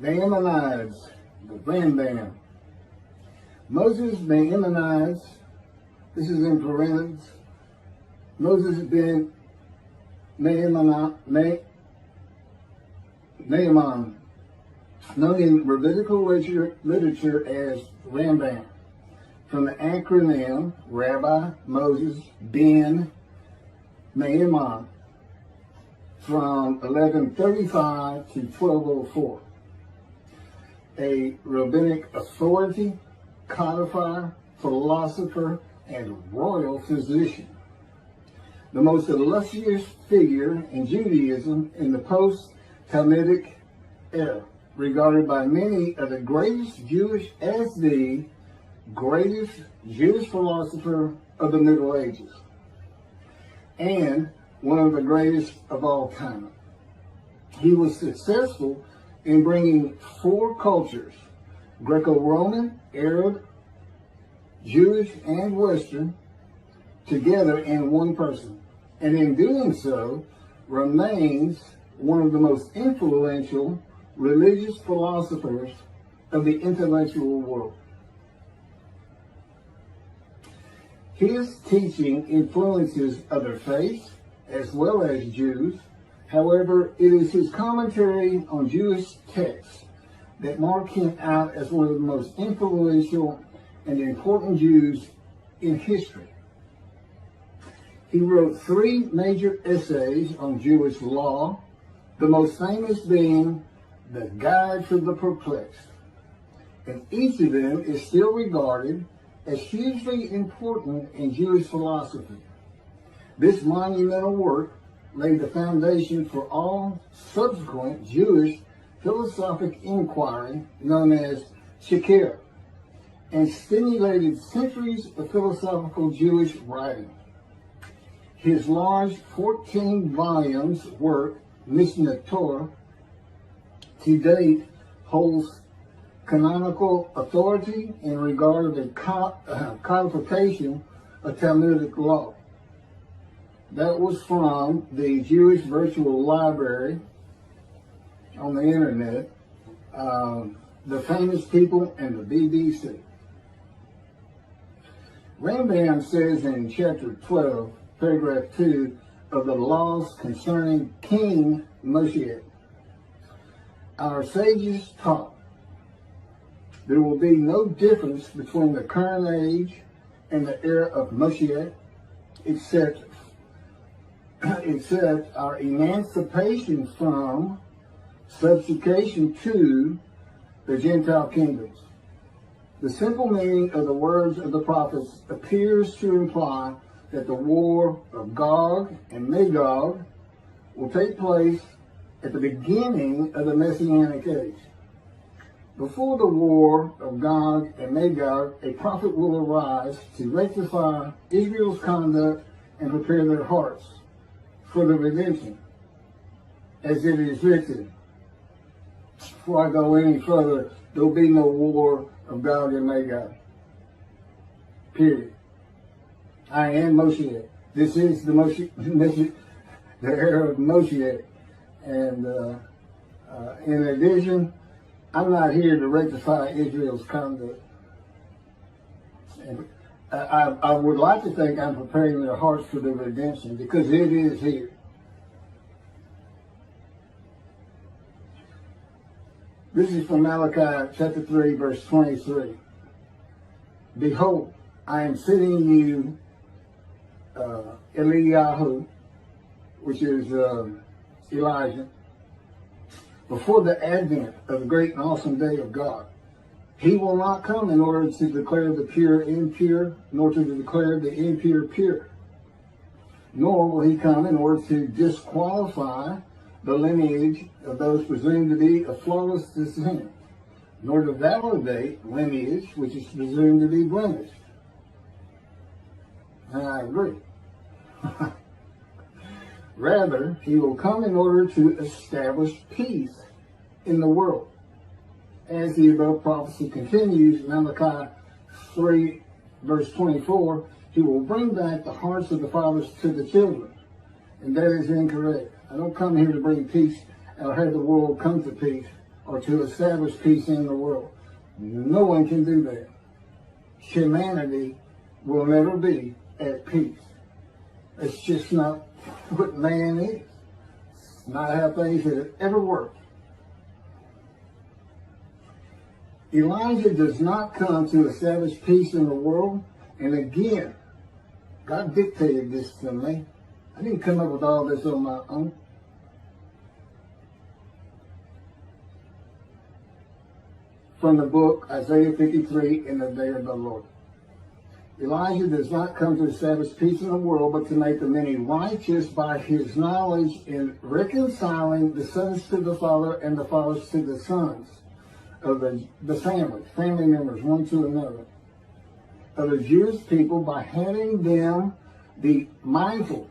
Maimonides, the Rambam. Moses Maimonides, this is in parentheses, Moses Ben Maimon, known in rabbinical literature as Rambam, from the acronym Rabbi Moses Ben Maimon, from 1135 to 1204. A rabbinic authority, codifier, philosopher, and royal physician. The most illustrious figure in Judaism in the post-talmudic era, regarded by many as the greatest Jewish philosopher of the Middle Ages, and one of the greatest of all time. He was successful in bringing four cultures, GrecoRoman, Arab, Jewish, and Western, together in one person, and in doing so remains one of the most influential religious philosophers of the intellectual world. His teaching influences other faiths as well as Jews. However, it is his commentary on Jewish texts that mark him out as one of the most influential and important Jews in history. He wrote 3 major essays on Jewish law, the most famous being The Guide for the Perplexed, and each of them is still regarded as hugely important in Jewish philosophy. This monumental work laid the foundation for all subsequent Jewish philosophic inquiry known as Chakirah, and stimulated centuries of philosophical Jewish writing. His large 14 volumes work, Mishneh Torah, to date holds canonical authority in regard to the codification of Talmudic law. That was from the Jewish Virtual Library on the internet, the famous people, and the BBC. Rambam says in chapter 12, paragraph 2 of the laws concerning King Moshiach, our sages taught there will be no difference between the current age and the era of Moshiach, except our emancipation from subjugation to the Gentile kingdoms. The simple meaning of the words of the prophets appears to imply that the war of Gog and Magog will take place at the beginning of the Messianic Age. Before the war of Gog and Magog, a prophet will arise to rectify Israel's conduct and prepare their hearts for the redemption, as it is written. Before I go any further, there will be no war of Gog and Magog. Period. I am Moshiach. This is the the era of Moshiach. And in addition, I'm not here to rectify Israel's conduct. And I would like to think I'm preparing their hearts for the redemption, because it is here. This is from Malachi chapter 3, verse 23. Behold, I am sending you Eliyahu, which is Elijah, before the advent of the great and awesome day of God. He will not come in order to declare the pure impure, nor to declare the impure pure. Nor will he come in order to disqualify the lineage of those presumed to be of flawless descent, nor to validate lineage which is presumed to be blemished. And I agree. Rather, he will come in order to establish peace in the world. As the above prophecy continues, Malachi 3, verse 24, he will bring back the hearts of the fathers to the children. And that is incorrect. I don't come here to bring peace or have the world come to peace. or to establish peace in the world. No one can do that. Humanity will never be at peace. It's just not what man is. It's not how things have ever worked. Elijah does not come to establish peace in the world. And again, God dictated this to me. I didn't come up with all this on my own. From the book Isaiah 53, In the Day of the Lord. Elijah does not come to establish peace in the world, but to make the many righteous by his knowledge in reconciling the sons to the Father and the fathers to the sons of the family members, one to another, of the Jewish people, by having them be mindful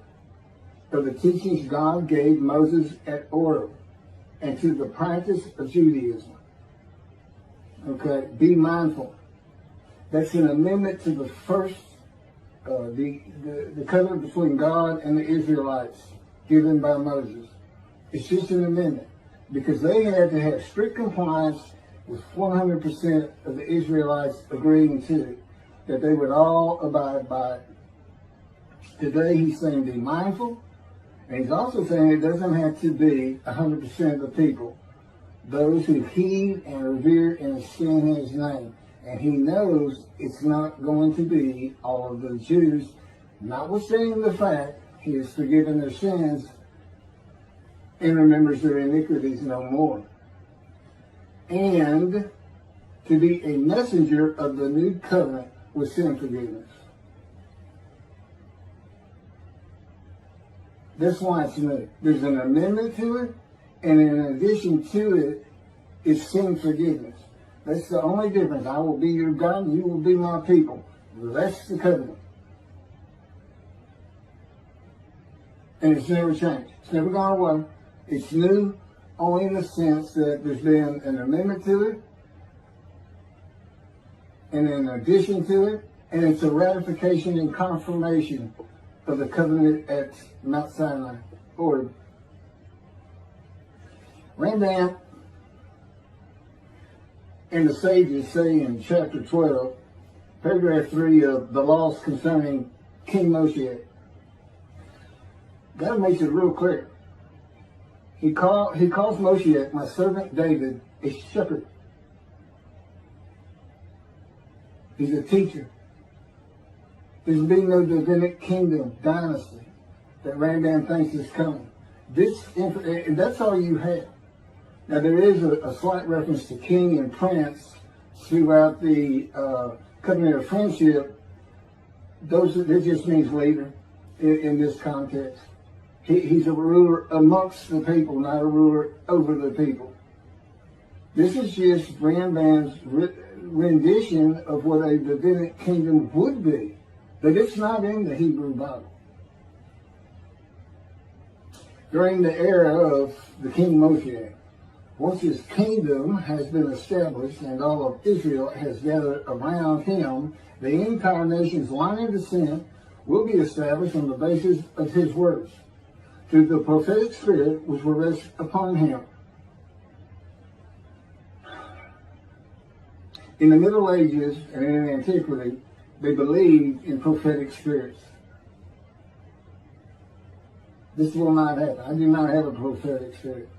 of the teachings God gave Moses at Order and to the practice of Judaism. Okay, be mindful. That's an amendment to the first, the covenant between God and the Israelites given by Moses. It's just an amendment because they had to have strict compliance with 100% of the Israelites agreeing to it, that they would all abide by it. Today he's saying be mindful, and he's also saying it doesn't have to be 100% of the people, those who heed and revere and esteem his name. And he knows it's not going to be all of the Jews, notwithstanding the fact he has forgiven their sins and remembers their iniquities no more. And to be a messenger of the new covenant with sin forgiveness. That's why it's new. There's an amendment to it, and in addition to it is sin forgiveness. That's the only difference. I will be your God and you will be my people. That's the covenant. And it's never changed. It's never gone away. It's new only in the sense that there's been an amendment to it, and in addition to it, and it's a ratification and confirmation of the covenant at Mount Sinai. Or Rambam and the sages say in chapter 12, paragraph 3 of the laws concerning King Moshiach, God makes it real clear. He calls Moshiach, my servant David, a shepherd. He's a teacher. There's been no Davidic kingdom dynasty that Rambam thinks is coming. And that's all you have. Now there is a slight reference to king and prince throughout the covenant of friendship. That just means leader in this context. He's a ruler amongst the people, not a ruler over the people. This is just Rambam's rendition of what a Davidic kingdom would be, but it's not in the Hebrew Bible. During the era of the King Moshiach, once his kingdom has been established and all of Israel has gathered around him, the entire nation's line of descent will be established on the basis of his words, through the prophetic spirit which will rest upon him. In the Middle Ages and in antiquity, they believed in prophetic spirits. This will not happen. I do not have a prophetic spirit.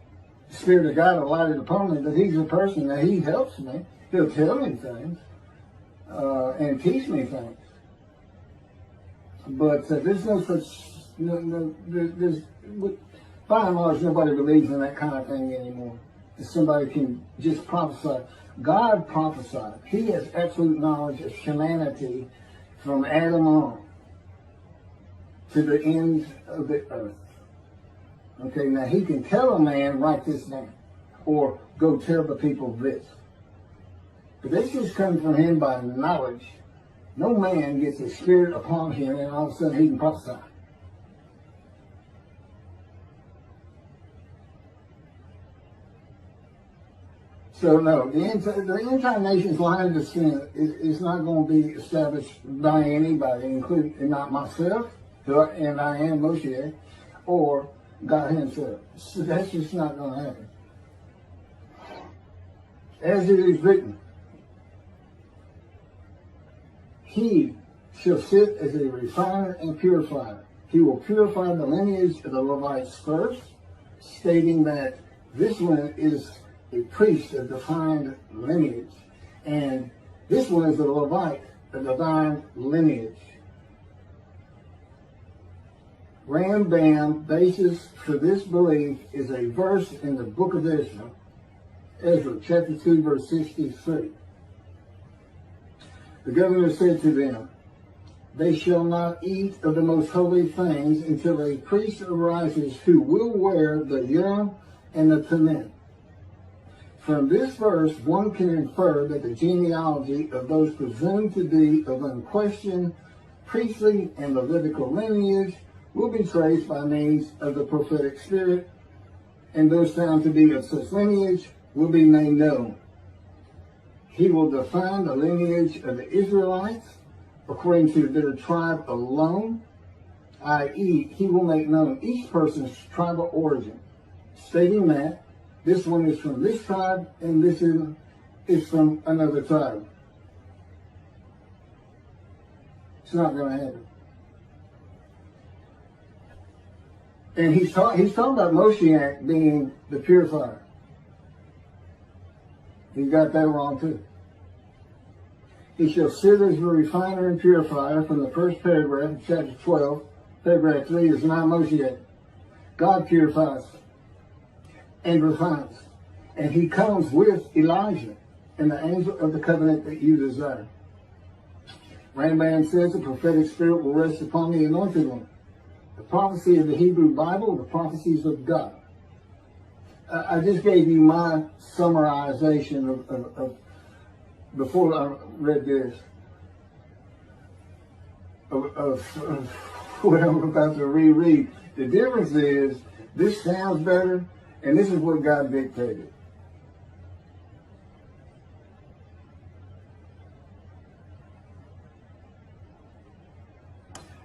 The Spirit of God alighted upon me, but he's a person that he helps me. He'll tell me things and teach me things. But there's no such, by and large, nobody believes in that kind of thing anymore. That somebody can just prophesy. God prophesied. He has absolute knowledge of humanity from Adam on to the end of the earth. Okay, now he can tell a man, write this down, or go tell the people this. But this just comes from him by knowledge. No man gets a spirit upon him and all of a sudden he can prophesy. So no, the entire nation's line of descent is not going to be established by anybody, including not myself, and I am Moshiach, or God himself. So that's just not going to happen. As it is written, he shall sit as a refiner and purifier. He will purify the lineage of the Levites first, stating that this one is a priest of defined lineage, and this one is a Levite, a divine lineage. Rambam basis for this belief is a verse in the book of Ezra, chapter 2, verse 63. The governor said to them, they shall not eat of the most holy things until a priest arises who will wear the Urim and the Thummim. From this verse, one can infer that the genealogy of those presumed to be of unquestioned priestly and Levitical lineage will be traced by means of the prophetic spirit, and those found to be of such lineage will be made known. He will define the lineage of the Israelites according to their tribe alone, i.e., he will make known each person's tribal origin, stating that this one is from this tribe and this is from another tribe. It's not going to happen. And he's talking about Moshiach being the purifier. He got that wrong too. He shall sit as a refiner and purifier from the first paragraph of chapter 12. Paragraph 3 is not Moshiach. God purifies and refines. And he comes with Elijah and the angel of the covenant that you desire. Rambam says the prophetic spirit will rest upon the anointed one. The prophecy of the Hebrew Bible, the prophecies of God. I just gave you my summarization of before I read this, of what I'm about to reread. The difference is, this sounds better, and this is what God dictated.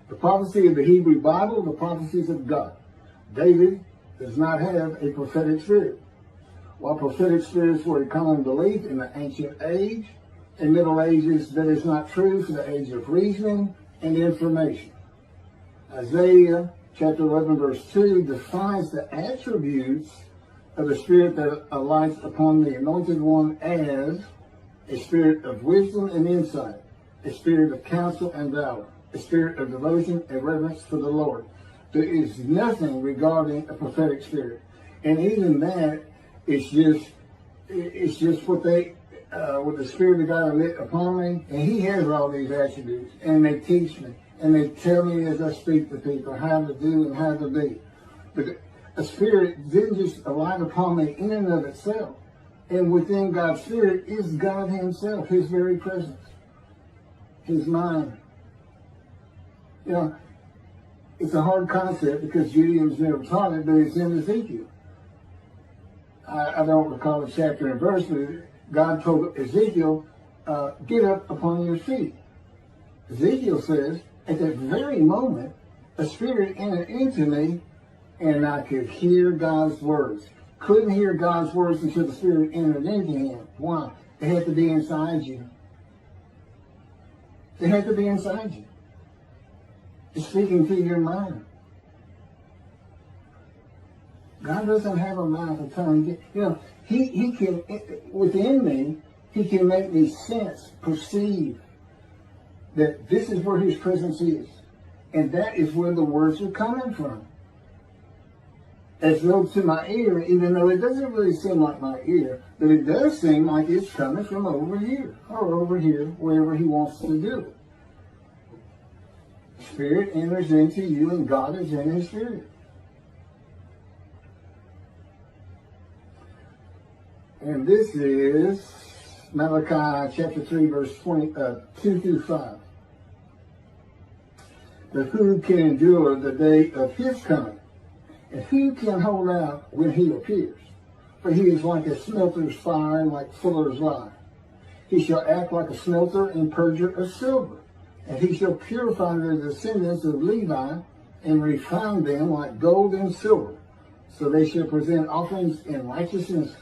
The prophecy of the Hebrew Bible, the prophecies of God. David does not have a prophetic spirit. While prophetic spirits were a common belief in the ancient age and Middle Ages, that is not true for the age of reasoning and information. Isaiah chapter 11 verse 2 defines the attributes of the spirit that alights upon the anointed one as a spirit of wisdom and insight, a spirit of counsel and valor, a spirit of devotion and reverence for the Lord. There is nothing regarding a prophetic spirit. And even that, it's just what what the Spirit of God lit upon me, and he has all these attributes, and they teach me, and they tell me as I speak to people how to do and how to be. But a spirit didn't just alight upon me in and of itself. And within God's spirit is God himself, his very presence, his mind. You know, it's a hard concept because Judaism's never taught it, but it's in Ezekiel. I don't recall the chapter and verse, but God told Ezekiel, get up upon your feet. Ezekiel says, at that very moment, a spirit entered into me, and I could hear God's words. Couldn't hear God's words until the spirit entered into him. Why? They had to be inside you. They had to be inside you. It's speaking to your mind. God doesn't have a mouth or tongue. You know, he can, within me, he can make me sense, perceive that this is where his presence is. And that is where the words are coming from. As though to my ear, even though it doesn't really seem like my ear, but it does seem like it's coming from over here, or over here, wherever he wants to do it. Spirit enters into you, and God is in his spirit. And this is Malachi chapter 3, verse 2 through 5. But who can endure the day of his coming? And who can hold out when he appears? For he is like a smelter's fire and like fuller's lye. He shall act like a smelter and purger of silver. And he shall purify the descendants of Levi and refine them like gold and silver. So they shall present offerings in righteousness.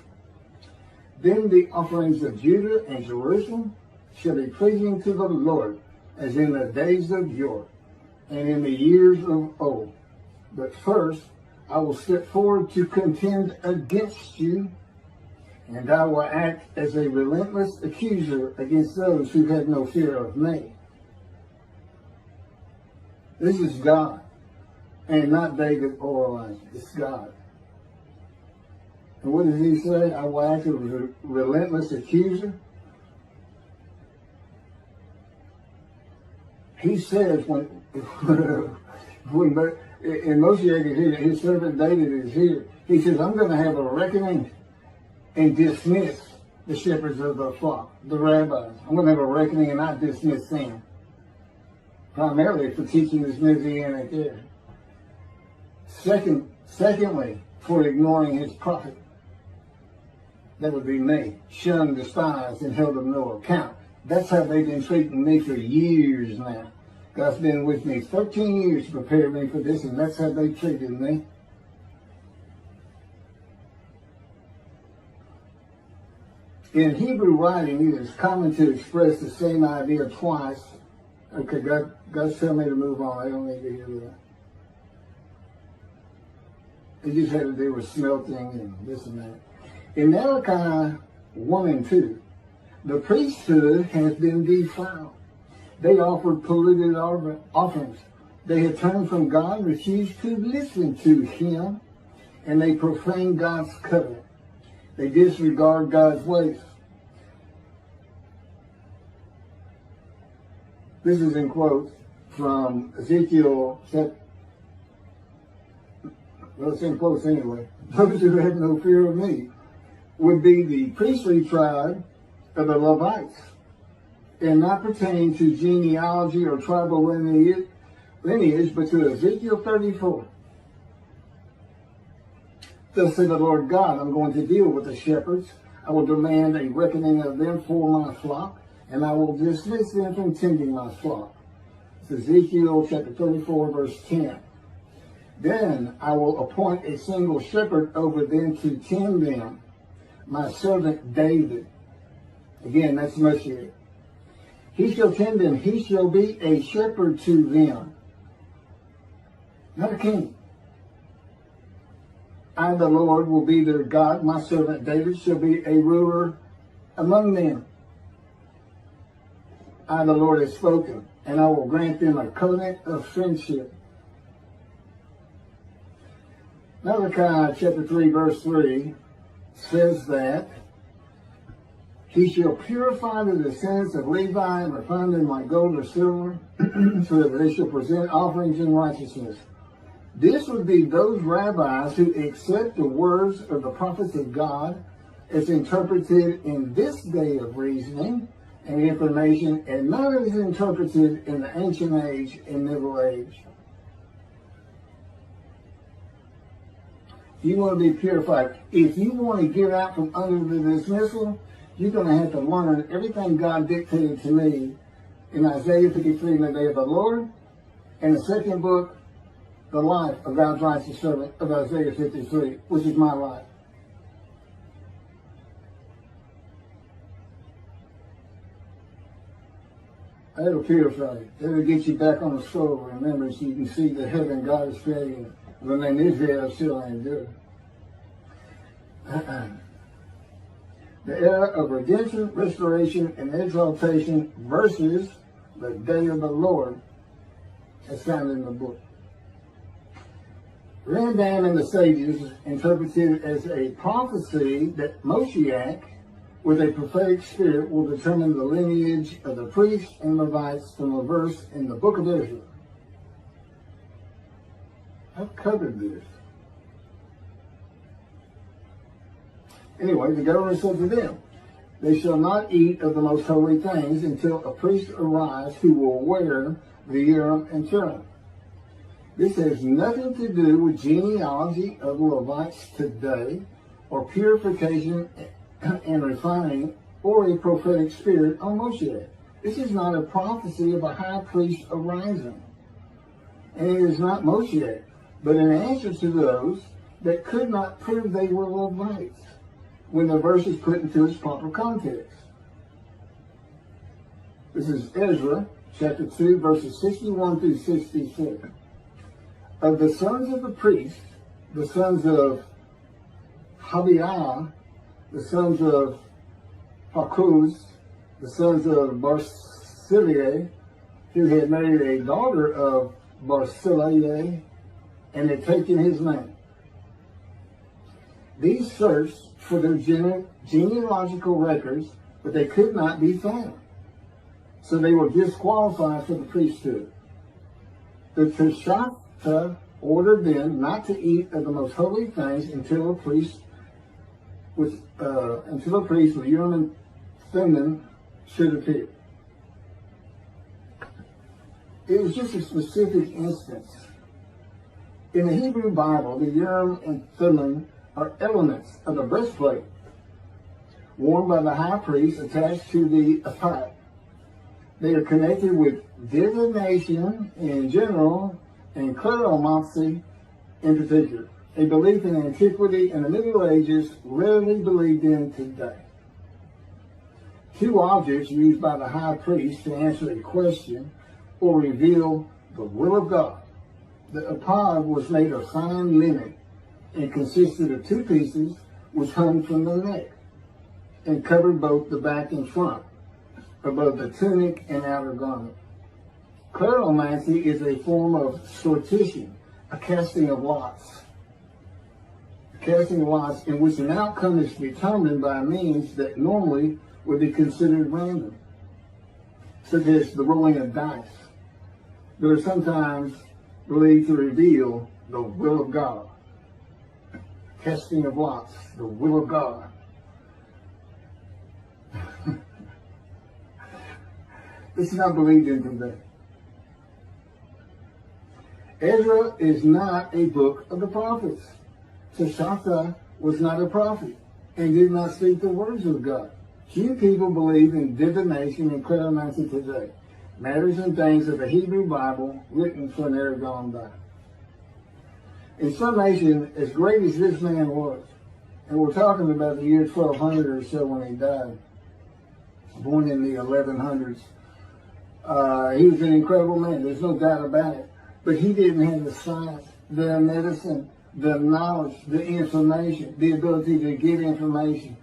Then the offerings of Judah and Jerusalem shall be pleasing to the Lord, as in the days of yore, and in the years of old. But first I will step forward to contend against you, and I will act as a relentless accuser against those who have no fear of me. This is God, and not David or Elijah. It's God. And what does he say? I will act as a relentless accuser. He says when in Moshiach is here, his servant David is here. He says, I'm going to have a reckoning and dismiss the shepherds of the flock, the rabbis. I'm going to have a reckoning and not dismiss them. Primarily for teaching this Messianic Era. Secondly, for ignoring his prophet. That would be me, shunned, despised, and held of no account. That's how they've been treating me for years now. God's been with me 13 years to prepare me for this, and that's how they treated me. In Hebrew writing, it is common to express the same idea twice. Okay, God's telling me to move on. I don't need to hear that. It just had to do with smelting and this and that. In Malachi 1 and 2, the priesthood has been defiled. They offered polluted offerings. They had turned from God, refused to listen to him, and they profaned God's covenant. They disregard God's ways. This is in quotes from Ezekiel, well, it's in quotes anyway. Those who have no fear of me would be the priestly tribe of the Levites, and not pertain to genealogy or tribal lineage, but to Ezekiel 34. Thus said the Lord God, I'm going to deal with the shepherds. I will demand a reckoning of them for my flock, and I will dismiss them from tending my flock. It's Ezekiel chapter 34, verse 10. Then I will appoint a single shepherd over them to tend them, my servant David. Again, that's Moshiach. He shall tend them. He shall be a shepherd to them. Not a king. I, the Lord, will be their God. My servant David shall be a ruler among them. I, the Lord, have spoken, and I will grant them a covenant of friendship. Malachi chapter 3, verse 3 says that he shall purify the descendants of Levi and refine them like gold or silver, so that they shall present offerings in righteousness. This would be those rabbis who accept the words of the prophets of God as interpreted in this day of reasoning and information, and not as interpreted in the ancient age and middle age. You want to be purified. If you want to get out from under the dismissal, you're going to have to learn everything God dictated to me in Isaiah 53 in the day of the Lord, and the second book, the life of God's righteous servant of Isaiah 53, which is my life. That'll purify you. That'll get you back on the soul, remember, so you can see the heaven God is creating. The name Israel still ain't good. The era of redemption, restoration, and exaltation versus the day of the Lord as found in the book. Rambam and the sages interpreted it as a prophecy that Moshiach, with a prophetic spirit, will determine the lineage of the priests and Levites from a verse in the book of Ezra. I've covered this. Anyway, the governor said to them, they shall not eat of the most holy things until a priest arise who will wear the Urim and Thummim. This has nothing to do with genealogy of the Levites today, or purification and refining, or a prophetic spirit on Moshiach. This is not a prophecy of a high priest arising. And it is not Moshiach, but an answer to those that could not prove they were Levites. when the verse is put into its proper context. This is Ezra, chapter 2, verses 61 through 67. Of the sons of the priests, the sons of Habiah, the sons of Hakuz, the sons of Barzillai, who had married a daughter of Barzillai, and had taken his name. These searched for their genealogical records, but they could not be found. So they were disqualified for the priesthood. The Chakirah ordered them not to eat of the most holy things until a priest with Urim and Thummim should appear. It was just a specific instance. In the Hebrew Bible, the Urim and Thummim are elements of the breastplate worn by the high priest attached to the ephod. They are connected with divination in general and kleromancy in particular, a belief in antiquity and the Middle Ages rarely believed in today. Two objects used by the high priest to answer a question or reveal the will of God. The ephod was made of fine linen and consisted of two pieces which hung from the neck and covered both the back and front, above the tunic and outer garment. Kleromancy is a form of sortition, a casting of lots. A casting of lots in which an outcome is determined by means that normally would be considered random, such as the rolling of dice. They are sometimes believed to reveal the will of God. Casting of lots, the will of God. This is not believed in today. Ezra is not a book of the prophets. Chakirah was not a prophet and did not speak the words of God. Few people believe in divination and kleromancy today, matters and things of the Hebrew Bible written for an era gone by. In summation, as great as this man was, and we're talking about the year 1200 or so when he died, born in the 1100s, he was an incredible man, there's no doubt about it. But he didn't have the science, the medicine, the knowledge, the information, the ability to get information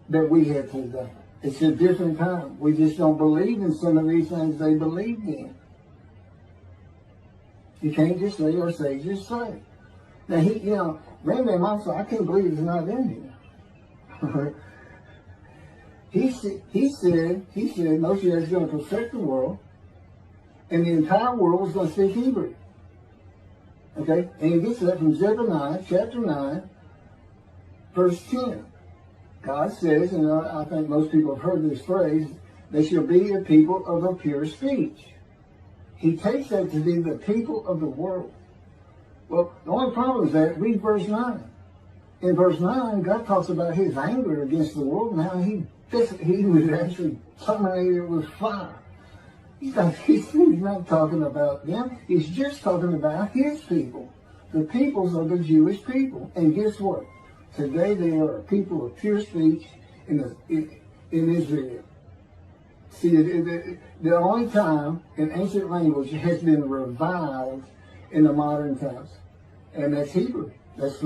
that we have today. It's a different time. We just don't believe in some of these things they believed in. You can't just say or say, just say. Now, Rambam also, I can't believe it's not in here. He said Moshiach is going to perfect the world, and the entire world is going to speak Hebrew. Okay? And he gets that from Zephaniah chapter 9, verse 10. God says, and I think most people have heard this phrase, they shall be a people of a pure speech. He takes that to be the people of the world. Well, the only problem is that, read verse 9. In verse 9, God talks about his anger against the world and how he was actually terminated with fire. He's not talking about them. He's just talking about his people. The peoples of the Jewish people. And guess what? Today they are a people of pure speech in Israel. See, the only time an ancient language has been revived in the modern times. And that's Hebrew. That's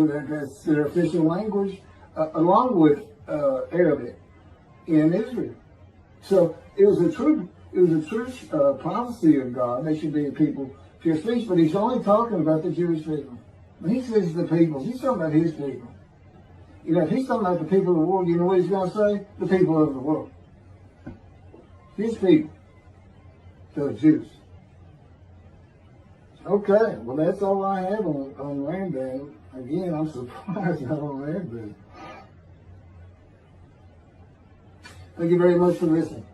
their official language, along with Arabic in Israel. So it was a true prophecy of God. They should be a people pure speech, but he's only talking about the Jewish people. When he says the people, he's talking about his people. If he's talking about the people of the world, you know what he's going to say? The people of the world. His people. The Jews. Okay, well that's all I have on Rambam. Again, I'm surprised not on Rambam. Thank you very much for listening.